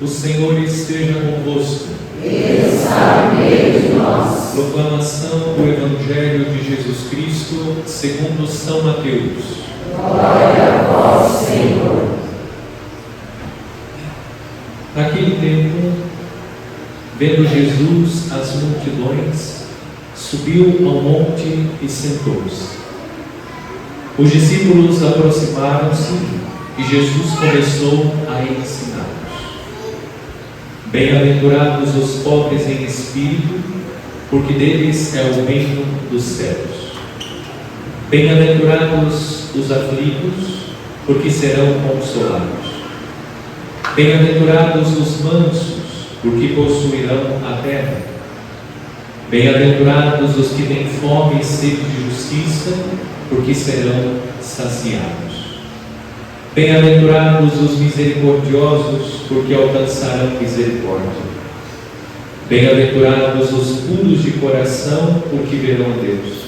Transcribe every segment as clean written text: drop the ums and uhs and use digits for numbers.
O Senhor esteja convosco. Proclamação do Evangelho de Jesus Cristo segundo São Mateus. Glória a vós, Senhor. Naquele tempo, vendo Jesus as multidões, subiu ao monte e sentou-se. Os discípulos aproximaram-se e Jesus começou a ensiná-los. Bem-aventurados os pobres em espírito, porque deles é o reino dos céus. Bem-aventurados os aflitos, porque serão consolados. Bem-aventurados os mansos, porque possuirão a terra. Bem-aventurados os que têm fome e sede de justiça, porque serão saciados. Bem-aventurados os misericordiosos, porque alcançarão misericórdia. Bem-aventurados os puros de coração, porque verão Deus.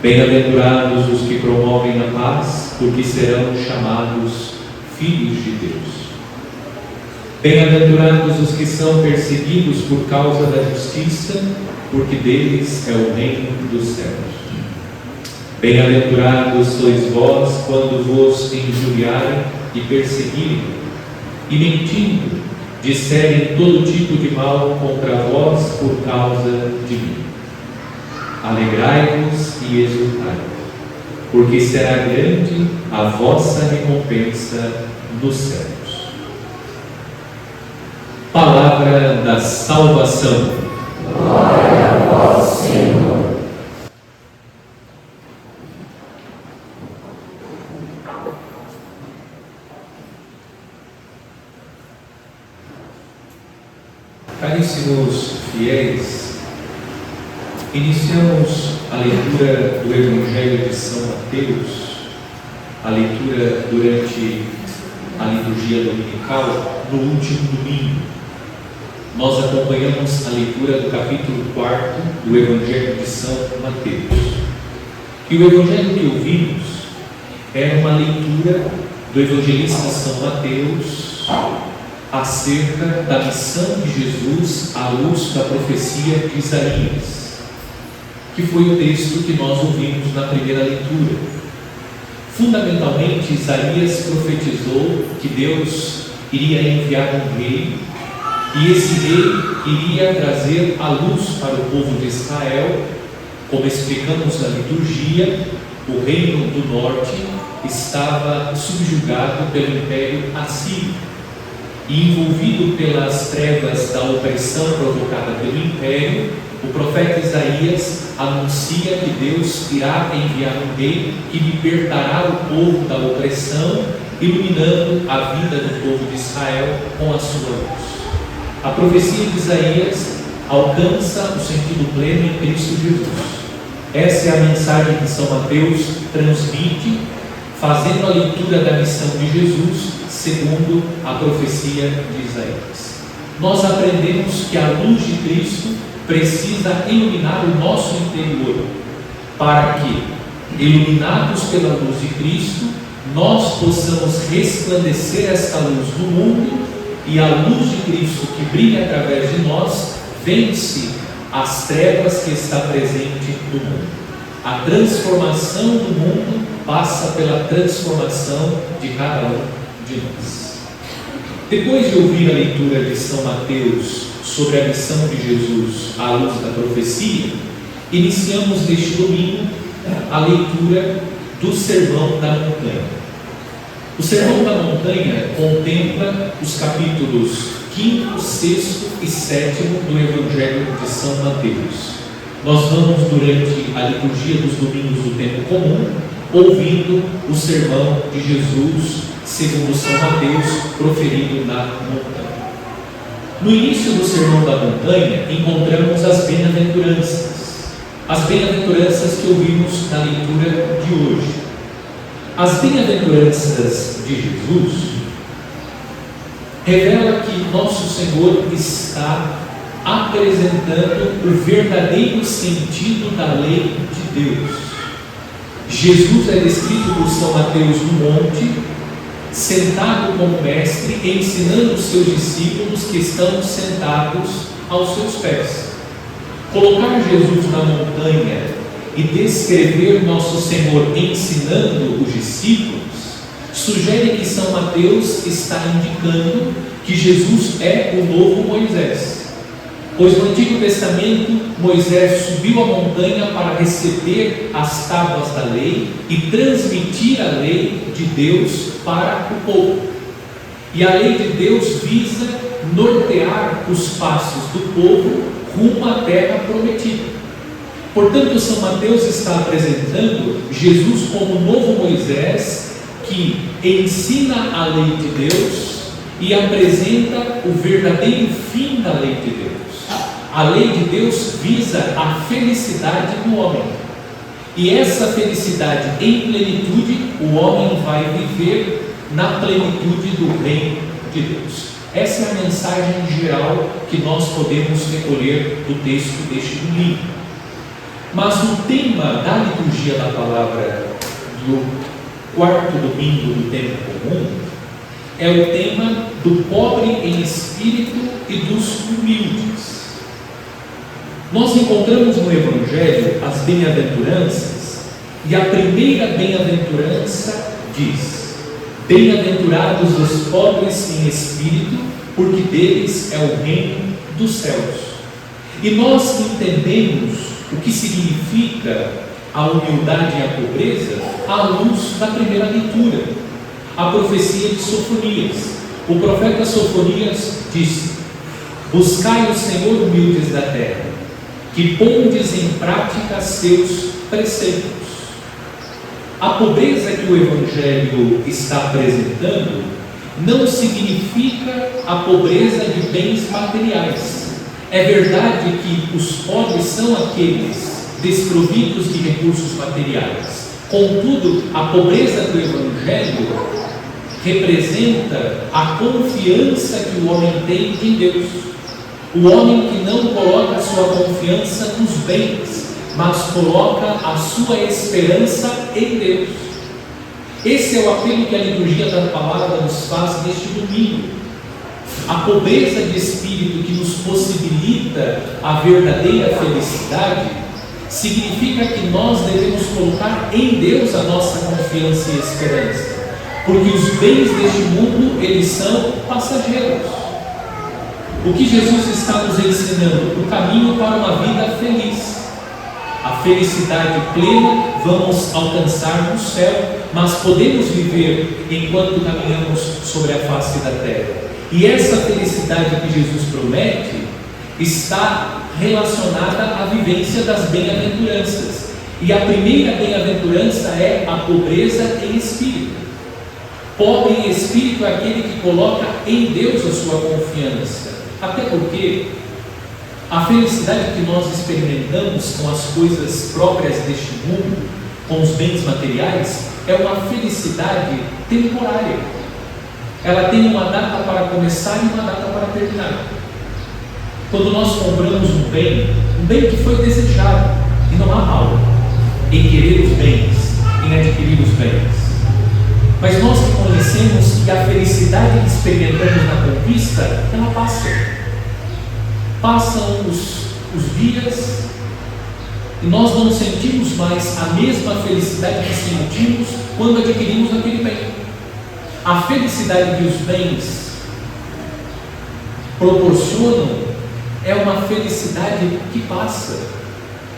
Bem-aventurados os que promovem a paz, porque serão chamados filhos de Deus. Bem-aventurados os que são perseguidos por causa da justiça, porque deles é o reino dos céus. Bem-aventurados sois vós quando vos injuriarem e perseguirem, e mentindo, disserem todo tipo de mal contra vós por causa de mim. Alegrai-vos e exultai, porque será grande a vossa recompensa nos céus. Palavra da salvação. Glória a vós, Senhor. Caríssimos fiéis, iniciamos a leitura do Evangelho de São Mateus, a leitura durante a liturgia dominical, no último domingo. Nós acompanhamos a leitura do capítulo 4 do Evangelho de São Mateus. E o Evangelho que ouvimos é uma leitura do evangelista São Mateus acerca da missão de Jesus à luz da profecia de Isaías, que foi o texto que nós ouvimos na primeira leitura. Fundamentalmente, Isaías profetizou que Deus iria enviar um rei, e esse rei iria trazer a luz para o povo de Israel. Como explicamos na liturgia, o reino do norte estava subjugado pelo Império Assírio, e envolvido pelas trevas da opressão provocada pelo Império, o profeta Isaías anuncia que Deus irá enviar um rei que libertará o povo da opressão, iluminando a vida do povo de Israel com a sua luz. A profecia de Isaías alcança o sentido pleno em Cristo Jesus. Essa é a mensagem que São Mateus transmite, fazendo a leitura da missão de Jesus segundo a profecia de Isaías. Nós aprendemos que a luz de Cristo precisa iluminar o nosso interior, para que, iluminados pela luz de Cristo, nós possamos resplandecer esta luz no mundo, e a luz de Cristo que brilha através de nós vence as trevas que está presente no mundo. a transformação do mundo passa pela transformação de cada um de nós. Depois de ouvir a leitura de São Mateus sobre a missão de Jesus à luz da profecia, iniciamos neste domingo a leitura do Sermão da Montanha. O Sermão da Montanha contempla os capítulos 5º, 6º e 7º do Evangelho de São Mateus. Nós vamos, durante a liturgia dos domingos do tempo comum, ouvindo o sermão de Jesus, segundo São Mateus, proferido na montanha. No início do Sermão da Montanha, encontramos as bem-aventuranças. As bem-aventuranças que ouvimos na leitura de hoje. As bem-aventuranças de Jesus revela que nosso Senhor está apresentando o verdadeiro sentido da lei de Deus. Jesus é descrito por São Mateus no monte, sentado como mestre, ensinando os seus discípulos que estão sentados aos seus pés. Colocar Jesus na montanha e descrever nosso Senhor ensinando os discípulos sugere que São Mateus está indicando que Jesus é o novo Moisés. Pois no Antigo Testamento, Moisés subiu a montanha para receber as tábuas da lei e transmitir a lei de Deus para o povo. E a lei de Deus visa nortear os passos do povo rumo à terra prometida. Portanto, São Mateus está apresentando Jesus como novo Moisés que ensina a lei de Deus e apresenta o verdadeiro fim da lei de Deus. A lei de Deus visa a felicidade do homem. E essa felicidade em plenitude, o homem vai viver na plenitude do reino de Deus. Essa é a mensagem geral que nós podemos recolher do texto deste domingo. Mas o tema da liturgia da palavra do quarto domingo do tempo comum é o tema do pobre em espírito e dos humildes. Nós encontramos no Evangelho as bem-aventuranças, e a primeira bem-aventurança diz: bem-aventurados os pobres em espírito, porque deles é o reino dos céus. E nós entendemos o que significa a humildade e a pobreza à luz da primeira leitura, a profecia de Sofonias. O profeta Sofonias disse: buscai o Senhor, humildes da terra, que pondes em prática seus preceitos. A pobreza que o Evangelho está apresentando não significa a pobreza de bens materiais. É verdade que os pobres são aqueles desprovidos de recursos materiais. Contudo, a pobreza do Evangelho representa a confiança que o homem tem em Deus. O homem que não coloca a sua confiança nos bens, mas coloca a sua esperança em Deus. Esse é o apelo que a liturgia da palavra nos faz neste domingo. A pobreza de espírito que nos possibilita a verdadeira felicidade significa que nós devemos colocar em Deus a nossa confiança e esperança, porque os bens deste mundo, eles são passageiros. O que Jesus está nos ensinando? O caminho para uma vida feliz. A felicidade plena vamos alcançar no céu, mas podemos viver enquanto caminhamos sobre a face da terra. E essa felicidade que Jesus promete está relacionada à vivência das bem-aventuranças. E a primeira bem-aventurança é a pobreza em espírito. Pobre em espírito é aquele que coloca em Deus a sua confiança. Até porque a felicidade que nós experimentamos com as coisas próprias deste mundo, com os bens materiais, é uma felicidade temporária. Ela tem uma data para começar e uma data para terminar. Quando nós compramos um bem que foi desejado, e não há mal em querer os bens, em adquirir os bens. Mas nós reconhecemos que a felicidade que experimentamos na conquista, ela passa. Passam os dias, E nós não sentimos mais a mesma felicidade que sentimos quando adquirimos aquele bem. A felicidade que os bens proporcionam é uma felicidade que passa.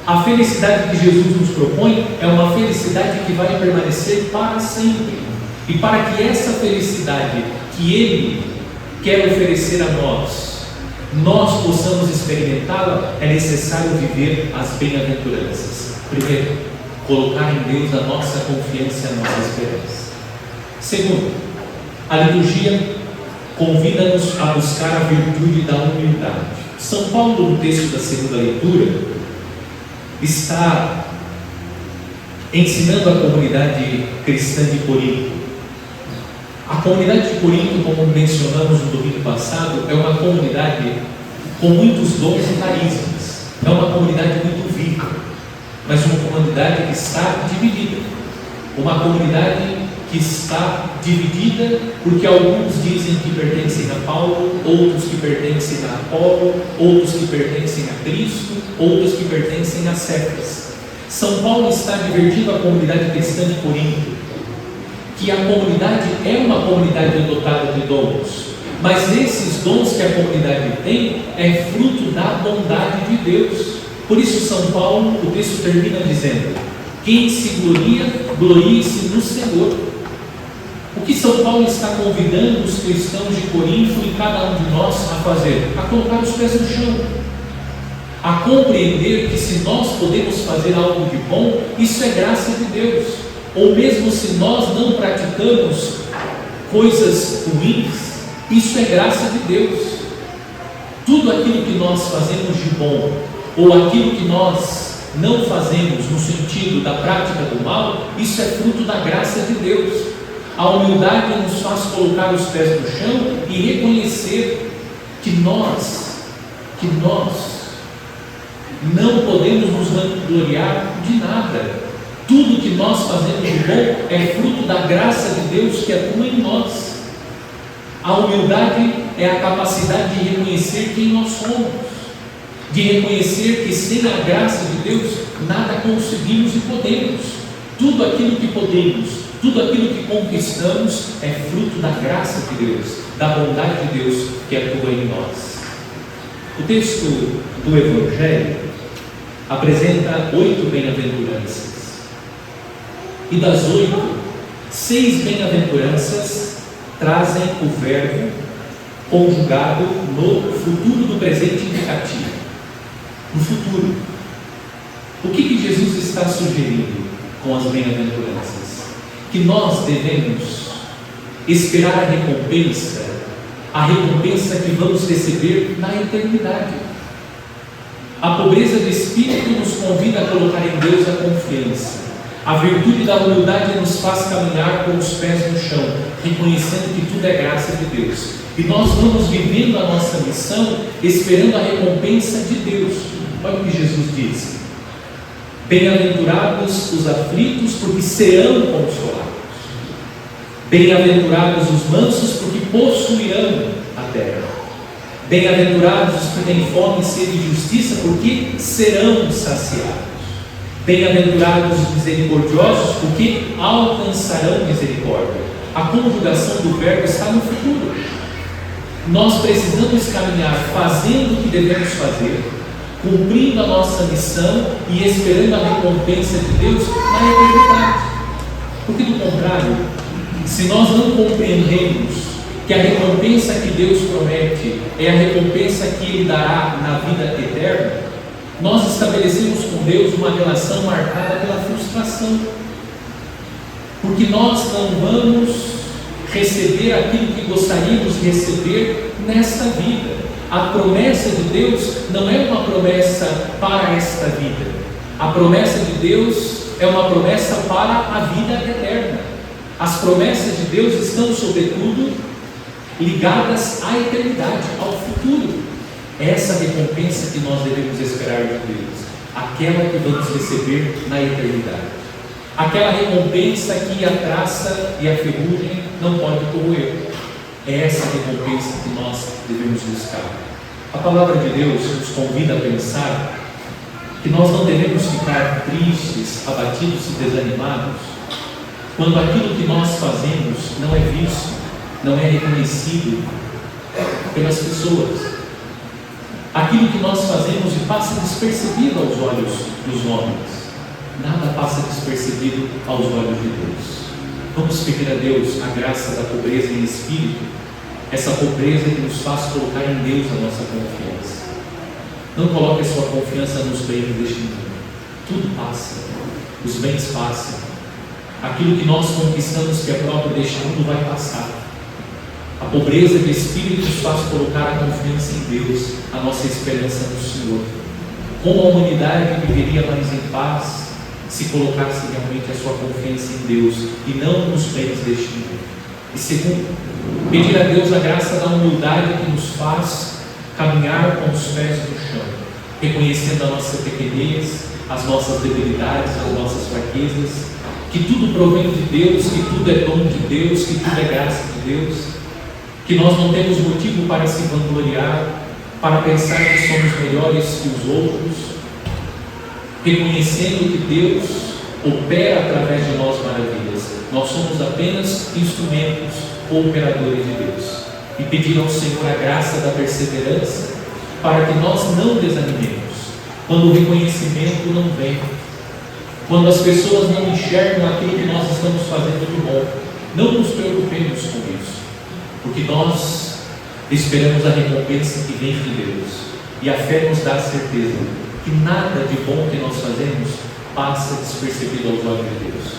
A felicidade que Jesus nos propõe é uma felicidade que vai permanecer para sempre. E para que essa felicidade que Ele quer oferecer a nós possamos experimentá-la, é necessário viver as bem-aventuranças. Primeiro, colocar em Deus a nossa confiança e a nossa esperança. Segundo, a liturgia convida-nos a buscar a virtude da humildade. São Paulo, no texto da segunda leitura, está ensinando a comunidade cristã de Corinto. A comunidade de Corinto, como mencionamos no domingo passado, é uma comunidade com muitos dons e carismas. É uma comunidade muito viva, mas uma comunidade que está dividida. Uma comunidade que está dividida porque alguns dizem que pertencem a Paulo, outros que pertencem a Apolo, outros que pertencem a Cristo, outros que pertencem a Cefas. São Paulo está divertindo a comunidade cristã de Corinto, que a comunidade é uma comunidade dotada de dons, mas esses dons que a comunidade tem é fruto da bondade de Deus. Por isso São Paulo, o texto termina dizendo: quem se gloria, glorie-se no Senhor. O que São Paulo está convidando os cristãos de Corinto e cada um de nós a fazer? A colocar os pés no chão, a compreender que se nós podemos fazer algo de bom, isso é graça de Deus. Ou mesmo se nós não praticamos coisas ruins, isso é graça de Deus. Tudo aquilo que nós fazemos de bom, ou aquilo que nós não fazemos no sentido da prática do mal, isso é fruto da graça de Deus. A humildade nos faz colocar os pés no chão e reconhecer que nós não podemos nos vangloriar de nada. Tudo que nós fazemos de bom é fruto da graça de Deus que atua em nós. A humildade é a capacidade de reconhecer quem nós somos, de reconhecer que sem a graça de Deus nada conseguimos e podemos. Tudo aquilo que podemos, tudo aquilo que conquistamos é fruto da graça de Deus, da bondade de Deus que atua em nós. O texto do Evangelho apresenta 8 bem-aventuranças. E das 8, 6 bem-aventuranças trazem o verbo conjugado no futuro do presente indicativo. No futuro. O que Jesus está sugerindo com as bem-aventuranças? Que nós devemos esperar a recompensa que vamos receber na eternidade. A pobreza de espírito nos convida a colocar em Deus a confiança. A virtude da humildade nos faz caminhar com os pés no chão, reconhecendo que tudo é graça de Deus. E nós vamos vivendo a nossa missão, esperando a recompensa de Deus. Olha o que Jesus diz: bem-aventurados os aflitos, porque serão consolados. Bem-aventurados os mansos, porque possuirão a terra. Bem-aventurados os que têm fome e sede de justiça, porque serão saciados. Bem-aventurados os misericordiosos, porque alcançarão misericórdia. A conjugação do verbo está no futuro. Nós precisamos caminhar fazendo o que devemos fazer, cumprindo a nossa missão e esperando a recompensa de Deus na eternidade. Porque do contrário, se nós não compreendemos que a recompensa que Deus promete é a recompensa que Ele dará na vida eterna, nós estabelecemos com Deus uma relação marcada pela frustração, porque nós não vamos receber aquilo que gostaríamos de receber nesta vida. A promessa de Deus não é uma promessa para esta vida. A promessa de Deus é uma promessa para a vida eterna. As promessas de Deus estão, sobretudo, ligadas à eternidade, ao futuro. Essa recompensa que nós devemos esperar de Deus, aquela que vamos receber na eternidade, aquela recompensa que a traça e a ferrugem não podem corroer. É essa recompensa que nós devemos buscar. A palavra de Deus nos convida a pensar que nós não devemos ficar tristes, abatidos e desanimados quando aquilo que nós fazemos não é visto, não é reconhecido pelas pessoas. Aquilo que nós fazemos e passa despercebido aos olhos dos homens, nada passa despercebido aos olhos de Deus. Vamos pedir a Deus a graça da pobreza em espírito, essa pobreza que nos faz colocar em Deus a nossa confiança. Não coloque a sua confiança nos bens deste mundo. Tudo passa, os bens passam. Aquilo que nós conquistamos que é próprio deste mundo vai passar. A pobreza de espírito nos faz colocar a confiança em Deus, a nossa esperança no Senhor. Como a humanidade viveria mais em paz se colocasse realmente a sua confiança em Deus e não nos bens deste mundo. E segundo, pedir a Deus a graça da humildade que nos faz caminhar com os pés no chão, reconhecendo a nossa pequenez, as nossas debilidades, as nossas fraquezas, que tudo provém de Deus, que tudo é dom de Deus, que tudo é graça de Deus, que nós não temos motivo para se vangloriar, para pensar que somos melhores que os outros, reconhecendo que Deus opera através de nós maravilhas. Nós somos apenas instrumentos ou operadores de Deus. E pedir ao Senhor a graça da perseverança para que nós não desanimemos quando o reconhecimento não vem, quando as pessoas não enxergam aquilo que nós estamos fazendo de bom. Não nos preocupemos com isso, porque nós esperamos a recompensa que vem de Deus, e a fé nos dá a certeza que nada de bom que nós fazemos passa despercebido aos olhos de Deus.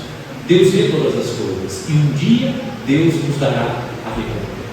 Deus vê todas as coisas, e um dia Deus nos dará a recompensa.